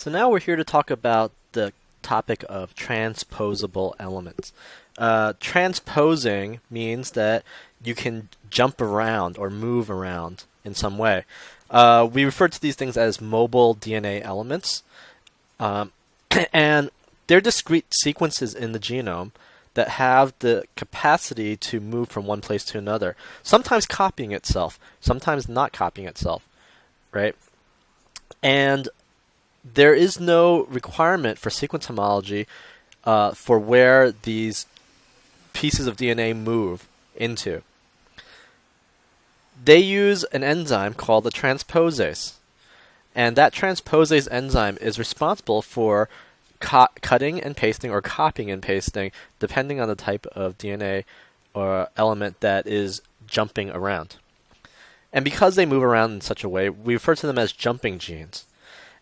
So now we're here to talk about the topic of transposable elements. Transposing means that you can jump around or move around in some way. We refer to these things as mobile DNA elements, and they're discrete sequences in the genome that have the capacity to move from one place to another, sometimes copying itself, sometimes not copying itself, right? And there is no requirement for sequence homology for where these pieces of DNA move into. They use an enzyme called the transposase, and that transposase enzyme is responsible for cutting and pasting or copying and pasting depending on the type of DNA or element that is jumping around. And because they move around in such a way, we refer to them as jumping genes.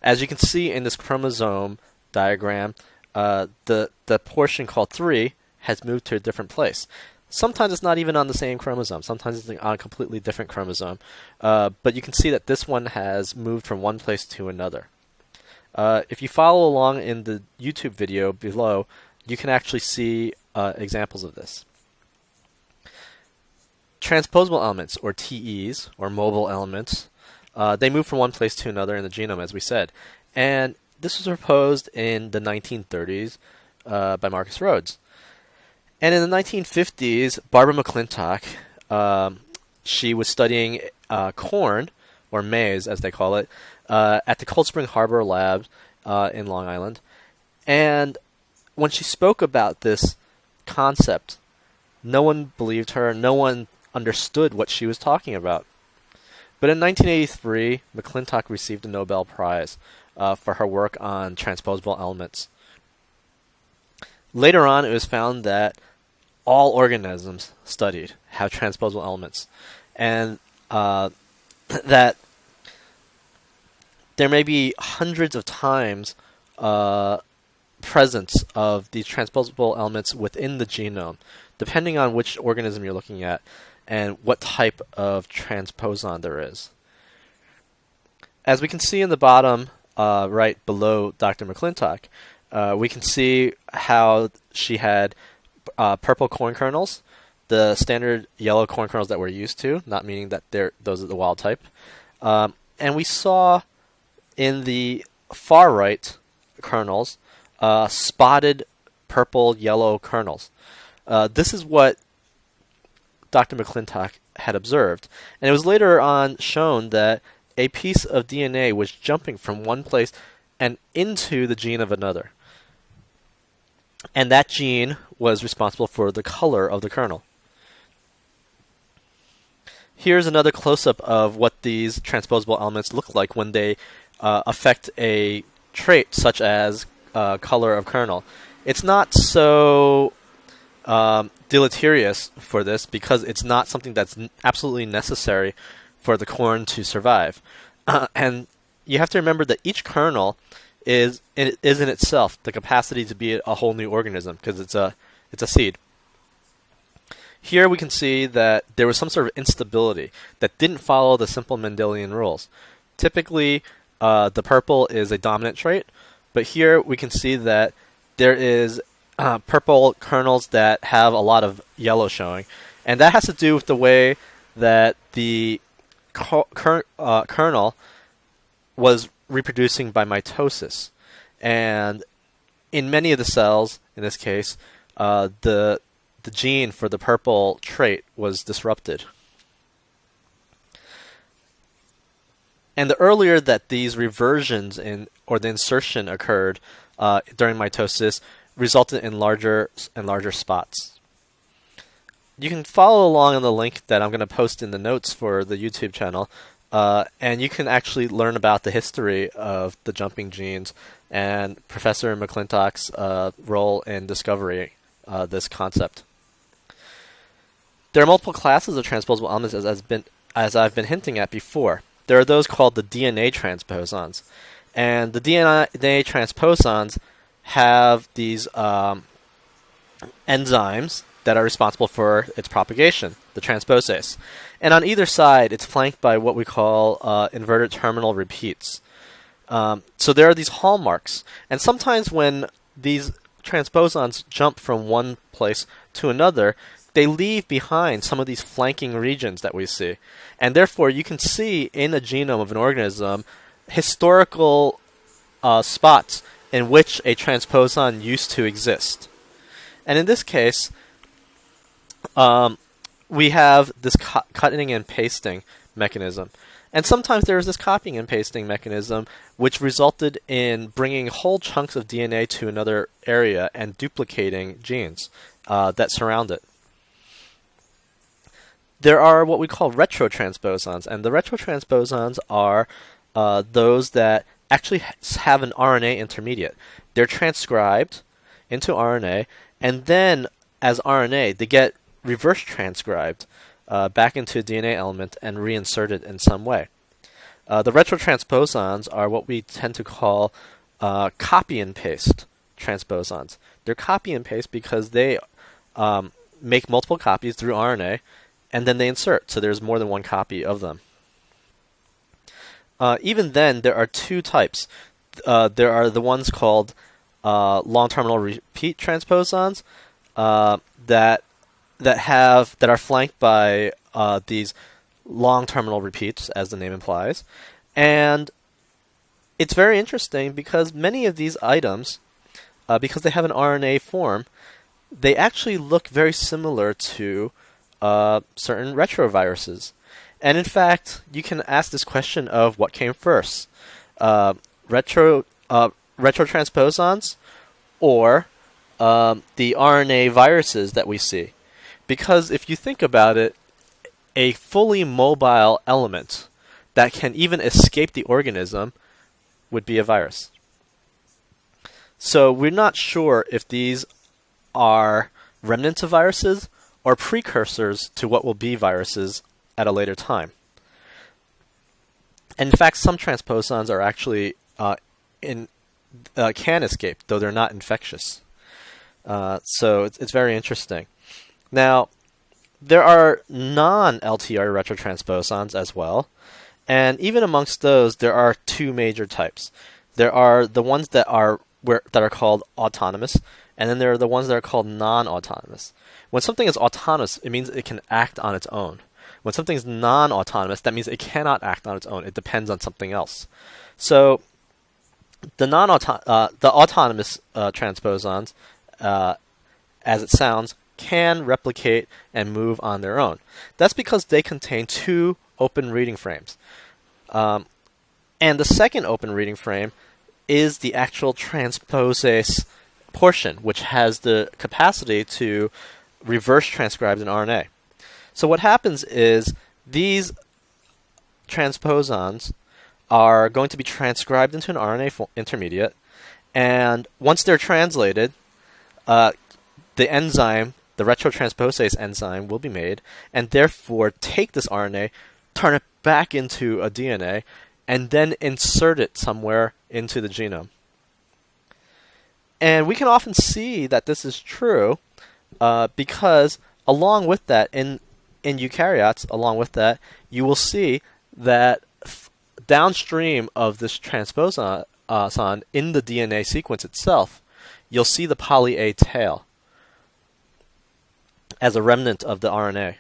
As you can see in this chromosome diagram, the portion called 3 has moved to a different place. Sometimes it's not even on the same chromosome. Sometimes it's on a completely different chromosome. But you can see that this one has moved from one place to another. If you follow along in the YouTube video below, you can actually see examples of this. Transposable elements, or TEs, or mobile elements, they move from one place to another in the genome, as we said. And this was proposed in the 1930s by Marcus Rhodes. And in the 1950s, Barbara McClintock, she was studying corn, or maize as they call it, at the Cold Spring Harbor Lab in Long Island. And when she spoke about this concept, no one believed her, no one understood what she was talking about. But in 1983, McClintock received a Nobel Prize for her work on transposable elements. Later on, it was found that all organisms studied have transposable elements, and that there may be hundreds of times presence of these transposable elements within the genome, depending on which organism you're looking at and what type of transposon there is. As we can see in the bottom right below Dr. McClintock, we can see how she had purple corn kernels, the standard yellow corn kernels that we're used to, not meaning that those are the wild type. And we saw in the far right kernels spotted purple-yellow kernels. This is what Dr. McClintock had observed. And it was later on shown that a piece of DNA was jumping from one place and into the gene of another. And that gene was responsible for the color of the kernel. Here's another close-up of what these transposable elements look like when they affect a trait such as color of kernel. It's not so deleterious for this because it's not something that's absolutely necessary for the corn to survive. And you have to remember that each kernel is in itself the capacity to be a whole new organism because it's a seed. Here we can see that there was some sort of instability that didn't follow the simple Mendelian rules. Typically, the purple is a dominant trait, but here we can see that there is purple kernels that have a lot of yellow showing, and that has to do with the way that the kernel was reproducing by mitosis. And in many of the cells, in this case, the gene for the purple trait was disrupted. And the earlier that these reversions or the insertion occurred during mitosis resulted in larger and larger spots. You can follow along on the link that I'm going to post in the notes for the YouTube channel, and you can actually learn about the history of the jumping genes and Professor McClintock's role in discovering this concept. There are multiple classes of transposable elements, as I've been hinting at before. There are those called the DNA transposons, and the DNA transposons have these enzymes that are responsible for its propagation, the transposase. And on either side, it's flanked by what we call inverted terminal repeats. So there are these hallmarks, and sometimes when these transposons jump from one place to another, they leave behind some of these flanking regions that we see. And therefore, you can see in the genome of an organism historical spots in which a transposon used to exist. And in this case, we have this cutting and pasting mechanism. And sometimes there is this copying and pasting mechanism which resulted in bringing whole chunks of DNA to another area and duplicating genes that surround it. There are what we call retrotransposons, and the retrotransposons are those that actually have an RNA intermediate. They're transcribed into RNA, and then as RNA, they get reverse transcribed back into a DNA element and reinserted in some way. The retrotransposons are what we tend to call copy and paste transposons. They're copy and paste because they make multiple copies through RNA, and then they insert, so there's more than one copy of them. Even then, there are two types. There are the ones called long terminal repeat transposons that are flanked by these long terminal repeats, as the name implies. And it's very interesting because many of these items, because they have an RNA form, they actually look very similar to certain retroviruses. And in fact, you can ask this question of what came first, retrotransposons or the RNA viruses that we see. Because if you think about it, a fully mobile element that can even escape the organism would be a virus. So we're not sure if these are remnants of viruses or precursors to what will be viruses at a later time. And in fact, some transposons are actually can escape, though they're not infectious. So it's very interesting. Now, there are non-LTR retrotransposons as well, and even amongst those, there are two major types. There are the ones that are called autonomous, and then there are the ones that are called non-autonomous. When something is autonomous, it means it can act on its own. When something is non-autonomous, that means it cannot act on its own. It depends on something else. So the autonomous transposons, as it sounds, can replicate and move on their own. That's because they contain two open reading frames. And the second open reading frame is the actual transposase portion, which has the capacity to reverse transcribe an RNA. So what happens is these transposons are going to be transcribed into an RNA intermediate, and once they're translated, the enzyme, the retrotransposase enzyme, will be made, and therefore take this RNA, turn it back into a DNA, and then insert it somewhere into the genome. And we can often see that this is true because along with that, in eukaryotes, along with that, you will see that downstream of this transposon in the DNA sequence itself, you'll see the poly A tail as a remnant of the RNA.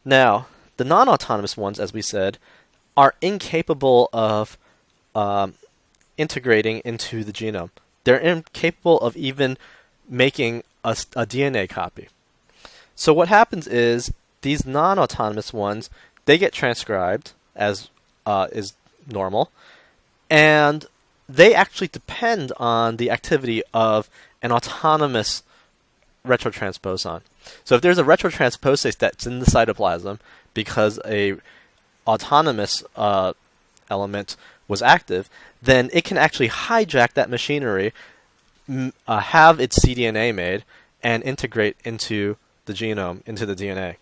Now, the non-autonomous ones, as we said, are incapable of integrating into the genome. They're incapable of even making a DNA copy. So what happens is these non-autonomous ones, they get transcribed as is normal, and they actually depend on the activity of an autonomous retrotransposon. So if there's a retrotransposase that's in the cytoplasm because a autonomous element was active, then it can actually hijack that machinery, have its cDNA made, and integrate into the genome, into the DNA.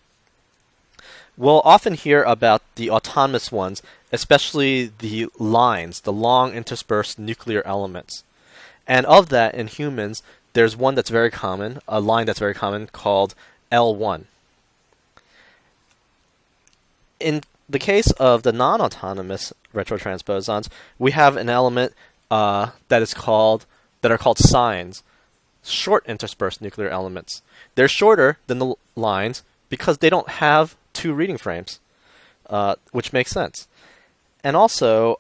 We'll often hear about the autonomous ones, especially the lines, the long interspersed nuclear elements. And of that, in humans, there's one that's very common, a line that's very common called L1. In the case of the non-autonomous retrotransposons, we have an element that are called signs, short interspersed nuclear elements. They're shorter than the lines because they don't have two reading frames, which makes sense. And also,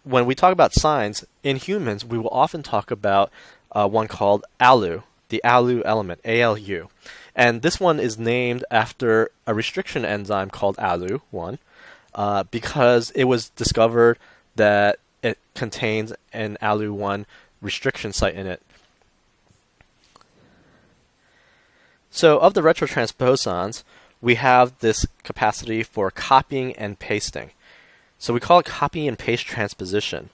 when we talk about signs in humans, we will often talk about one called Alu, the Alu element, ALU. And this one is named after a restriction enzyme called Alu1, because it was discovered that it contains an Alu1 restriction site in it. So of the retrotransposons, we have this capacity for copying and pasting. So we call it copy and paste transposition.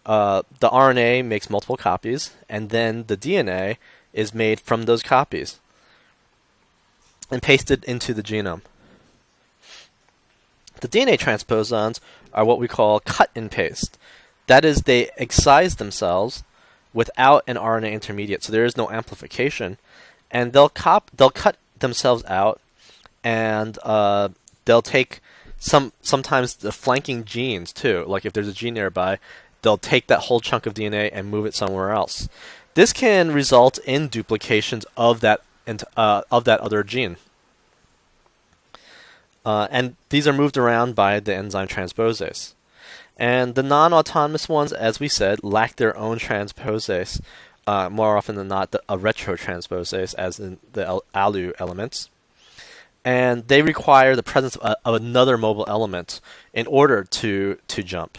The RNA makes multiple copies, and then the DNA is made from those copies and pasted into the genome. The DNA transposons are what we call cut and paste. That is, they excise themselves without an RNA intermediate, so there is no amplification, and they'll cut themselves out, and they'll take sometimes the flanking genes too. Like if there's a gene nearby, they'll take that whole chunk of DNA and move it somewhere else. This can result in duplications of that other gene. And these are moved around by the enzyme transposase. And the non-autonomous ones, as we said, lack their own transposase, more often than not a retrotransposase, as in the Alu elements. And they require the presence of another mobile element in order to jump.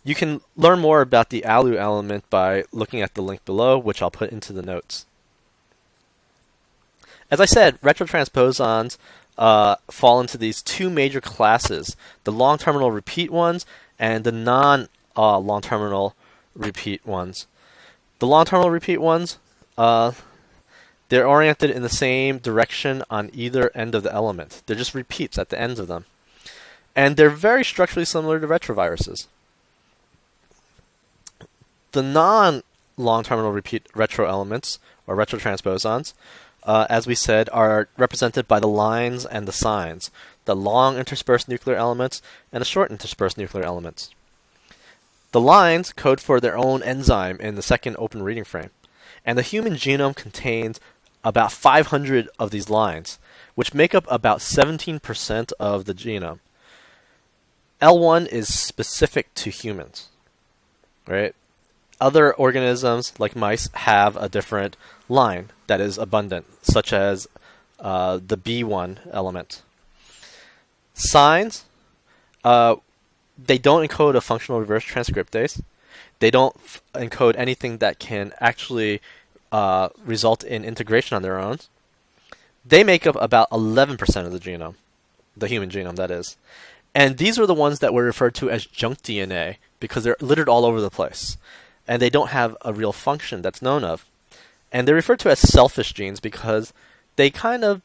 You can learn more about the Alu element by looking at the link below, which I'll put into the notes. As I said, retrotransposons fall into these two major classes, the long terminal repeat ones and the non-long terminal repeat ones. The long terminal repeat ones, they're oriented in the same direction on either end of the element. They're just repeats at the ends of them. And they're very structurally similar to retroviruses. The non-long terminal repeat retroelements, or retrotransposons, as we said, are represented by the lines and the signs, the long interspersed nuclear elements and the short interspersed nuclear elements. The lines code for their own enzyme in the second open reading frame, and the human genome contains about 500 of these lines, which make up about 17% of the genome. L1 is specific to humans, right? Other organisms, like mice, have a different line that is abundant, such as the B1 element. Signs, they don't encode a functional reverse transcriptase. They don't encode anything that can actually result in integration on their own. They make up about 11% of the genome, the human genome, that is. And these are the ones that were referred to as junk DNA because they're littered all over the place. And they don't have a real function that's known of. And they're referred to as selfish genes because they kind of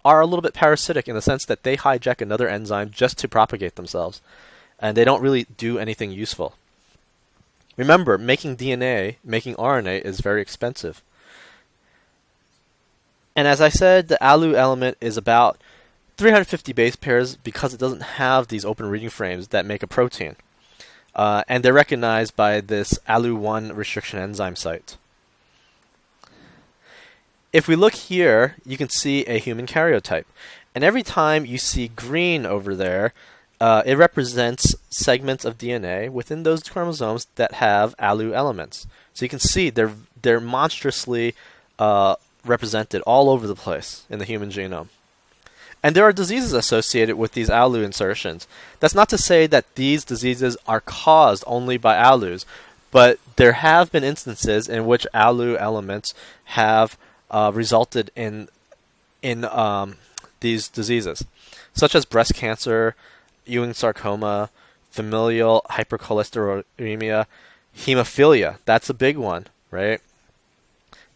are a little bit parasitic in the sense that they hijack another enzyme just to propagate themselves. And they don't really do anything useful. Remember, making DNA, making RNA is very expensive. And as I said, the Alu element is about 350 base pairs because it doesn't have these open reading frames that make a protein. And they're recognized by this Alu1 restriction enzyme site. If we look here, you can see a human karyotype. And every time you see green over there, it represents segments of DNA within those chromosomes that have Alu elements. So you can see they're monstrously represented all over the place in the human genome. And there are diseases associated with these Alu insertions. That's not to say that these diseases are caused only by Alus, but there have been instances in which Alu elements have resulted in these diseases, such as breast cancer, Ewing sarcoma, familial hypercholesterolemia, hemophilia. That's a big one, right?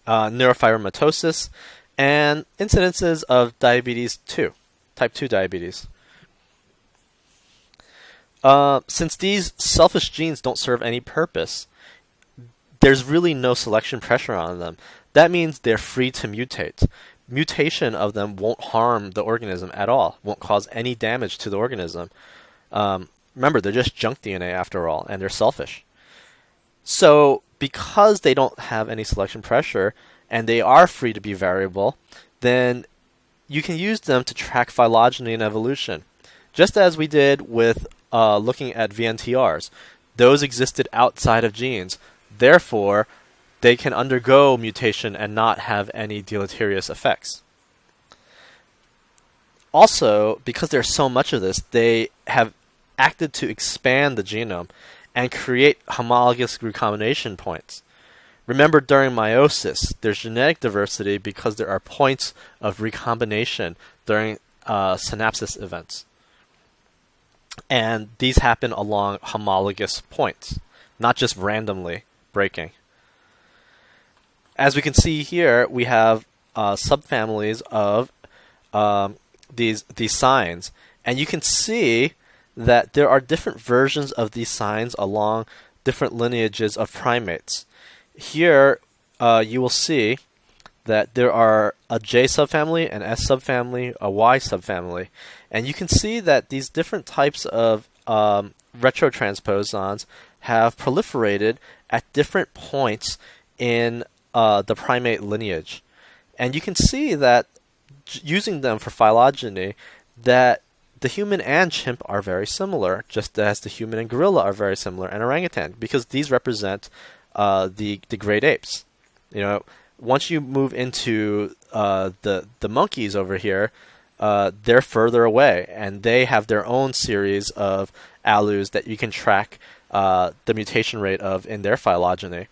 Neurofibromatosis, and incidences of diabetes 2, type 2 diabetes. Since these selfish genes don't serve any purpose, there's really no selection pressure on them. That means they're free to mutate, mutation of them won't harm the organism at all, won't cause any damage to the organism. Remember, they're just junk DNA after all, and they're selfish. So because they don't have any selection pressure, and they are free to be variable, then you can use them to track phylogeny and evolution. Just as we did with looking at VNTRs. Those existed outside of genes. Therefore, they can undergo mutation and not have any deleterious effects. Also, because there's so much of this, they have acted to expand the genome and create homologous recombination points. Remember, during meiosis, there's genetic diversity because there are points of recombination during synapsis events. And these happen along homologous points, not just randomly breaking. As we can see here, we have subfamilies of these signs, and you can see that there are different versions of these signs along different lineages of primates. Here, you will see that there are a J subfamily, an S subfamily, a Y subfamily, and you can see that these different types of retrotransposons have proliferated at different points in the primate lineage. And you can see that using them for phylogeny, that the human and chimp are very similar, just as the human and gorilla are very similar, and orangutan, because these represent the great apes. You know, once you move into the monkeys over here, they're further away, and they have their own series of alus that you can track the mutation rate of in their phylogeny.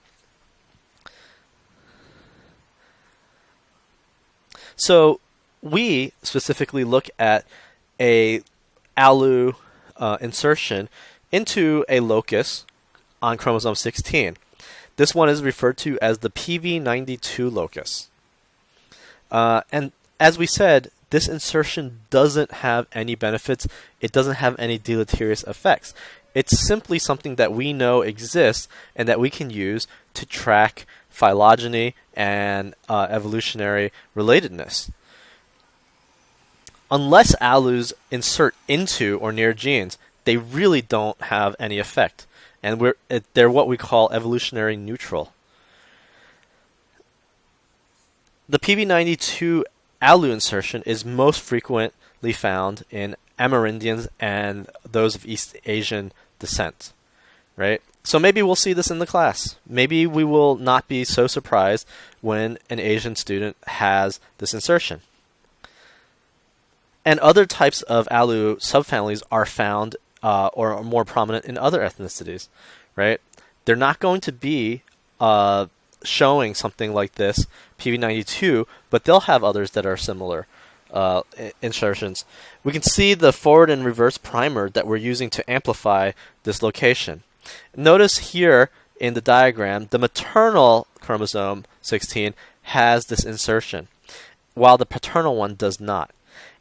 So we specifically look at a alu insertion into a locus on chromosome 16. This one is referred to as the PV92 locus. And as we said, this insertion doesn't have any benefits. It doesn't have any deleterious effects. It's simply something that we know exists and that we can use to track phylogeny and evolutionary relatedness. Unless alus insert into or near genes, they really don't have any effect. And they're what we call evolutionary neutral. The PV92 alu insertion is most frequently found in Amerindians and those of East Asian descent, right? So maybe we'll see this in the class. Maybe we will not be so surprised when an Asian student has this insertion. And other types of alu subfamilies are found or are more prominent in other ethnicities, right? They're not going to be showing something like this, PV92, but they'll have others that are similar insertions. We can see the forward and reverse primer that we're using to amplify this location. Notice here in the diagram, the maternal chromosome 16 has this insertion, while the paternal one does not.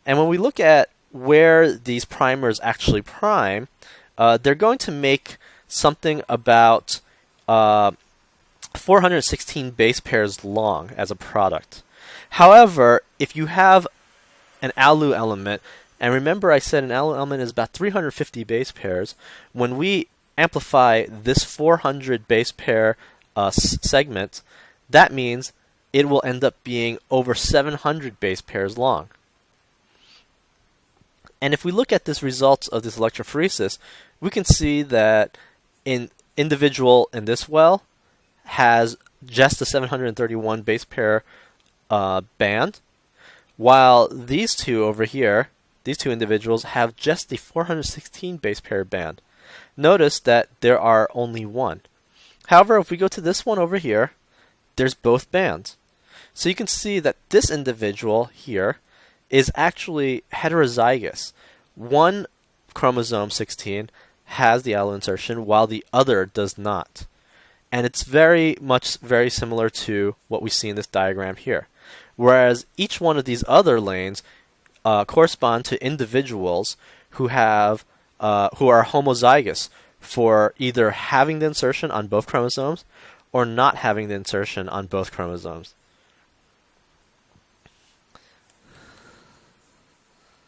And when we look at where these primers actually prime, they're going to make something about 416 base pairs long as a product. However, if you have an alu element, and remember I said an alu element is about 350 base pairs, when we amplify this 400 base pair segment, that means it will end up being over 700 base pairs long. And if we look at this results of this electrophoresis, we can see that an individual in this well has just the 731 base pair band, while these two over here, these two individuals, have just the 416 base pair band. Notice that there are only one. However, if we go to this one over here, there's both bands. So you can see that this individual here is actually heterozygous. One chromosome 16 has the alu insertion while the other does not. And it's very similar to what we see in this diagram here. Whereas each one of these other lanes correspond to individuals who are homozygous for either having the insertion on both chromosomes or not having the insertion on both chromosomes.